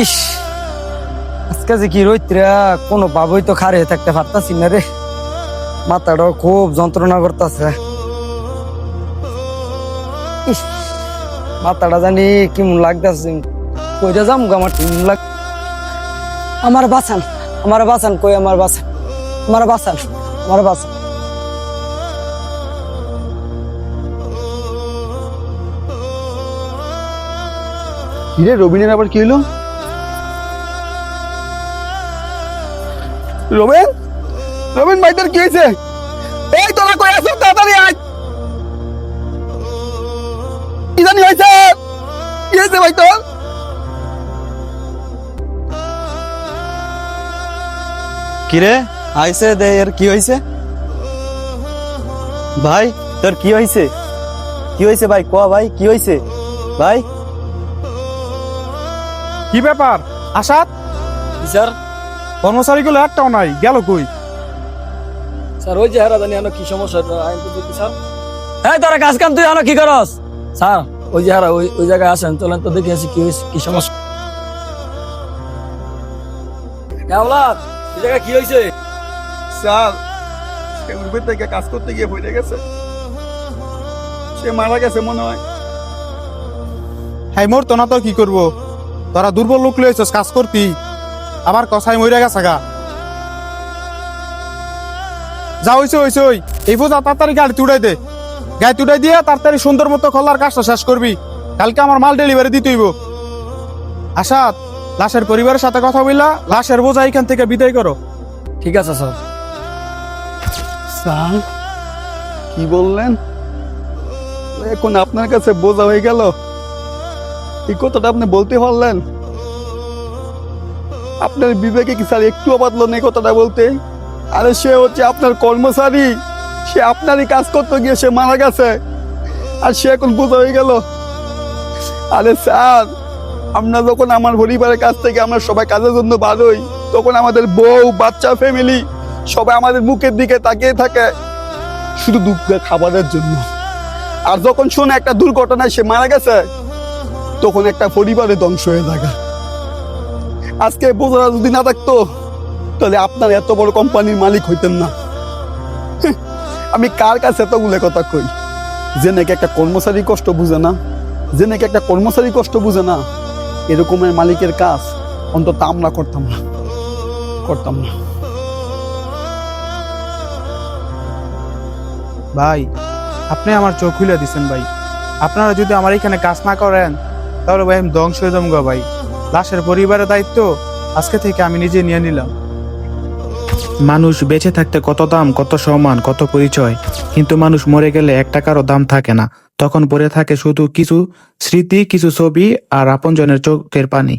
ইস, আজকে যে কি রইত্রা কোনো বাবুই তো খারে থাকতে পারতাছি না রে। মাথাটাও খুব যন্ত্রণা করতেছে। ইস, মাথাটা জানি কেমন লাগতেছে। কইরা যাম গো, আমার কেমন লাগ। আমার বাঁচান, আমার বাঁচান, কই আমার বাঁচান, আমার বাঁচান, আমার বাঁচান। কিরে রবিনের আবার কি হলো? রবিন, রবিন ভাই তোর কি হয়েছে? এই তোরা কই আছো? তাড়াতাড়ি আয়। কি জানি হয়েছে? কি হয়েছে ভাই তোর? কিরে আইছে দে, এর কি হয়েছে? ভাই তোর কি হয়েছে? কি হয়েছে ভাই, ক ভাই কি হয়েছে ভাই? কি ব্যাপার আসাদ? স্যার, কর্মচারীগুলো একটাও নাই, গেল কই? স্যার ওই যে হারা জানি আনো কি সমস্যা আইন তো দেখি স্যার। হ্যাঁ তোরা কাজ কাম তুই আনো কি করস? স্যার ওই যে হারা ওই ওই জায়গায় আসেন, চলেন তো দেখি আসি কি হয়েছে, কি সমস্যা। কেওলাদ, এই জায়গায় কি হয়েছে? স্যার, সে উর্বের থেকে কাজ করতে গিয়ে পড়ে গেছে। সে মারা গেছে মনে হয়। হ্যাঁ মোর তো না তো কি করবো, তোরা দুর্বল লোক লইছস কাজ করতি, আবার কষাই মইরা গেছে গা। যা হইছে হইছে, ওই এই বোঝা তাড়াতাড়ি গাড়ি তুড়াই দে, গাড়ি তুড়াই দিয়ে তাড়াতাড়ি সুন্দর মতো খোলার কাজটা শেষ করবি। কালকে আমার মাল ডেলিভারি দিতে হইব। আসাদ, লাশের পরিবারের সাথে কথা বললা, লাশের বোঝা এখান থেকে বিদায় করো। ঠিক আছে স্যার। স্যার কি বললেন? এখন আপনার কাছে বোঝা হয়ে গেল? এই কথাটা আপনি বলতে পারলেন? আপনার বিবেকে কি স্যার একটু বাদলো নেই কথাটা বলতে? আরে সে হচ্ছে আপনার কর্মচারী, সে আপনারই কাজ করতে গিয়ে সে মারা গেছে, আর সে এখন বোঝা হয়ে গেল। আরে স্যার, আমরা যখন আমার পরিবারের কাছ থেকে আমরা সবাই কাজের জন্য বার হই, তখন আমাদের বউ বাচ্চা ফ্যামিলি সবাই আমাদের মুখের দিকে তাকিয়ে থাকে শুধু দুপুরের খাবারের জন্য। আর যখন শোনে একটা দুর্ঘটনায় সে মারা গেছে, তখন একটা পরিবারে ধ্বংস হয়ে থাকে। আজকে বোঝা যদি না থাকতো, তাহলে আপনার এত বড় কোম্পানির মালিক হইতেন না। আমি কার কাছে এতগুলো কথা কই? যে নাকি একটা কর্মচারী কষ্ট বুঝে না, যে নাকি একটা কর্মচারী কষ্ট বুঝে না, এরকমের মালিকের কাজ অন্তত আমরা করতাম না, করতাম না। ভাই আপনি আমার চোখ খুলে দিচ্ছেন ভাই। আপনারা যদি আমার এখানে কাজ না করেন, তাহলে ভাই আমি ধ্বংস হয়ে যাবো ভাই। লাশের পরিবারের দায়িত্ব আজকে থেকে আমি নিজে নিয়ে নিলাম। মানুষ বেঁচে থাকতে কত দাম, কত সম্মান, কত পরিচয়, কিন্তু মানুষ মরে গেলে 1 টাকারও দাম থাকে না। তখন পড়ে থাকে শুধু কিছু স্মৃতি, কিছু ছবি আর আপনজনের চোখের পানি।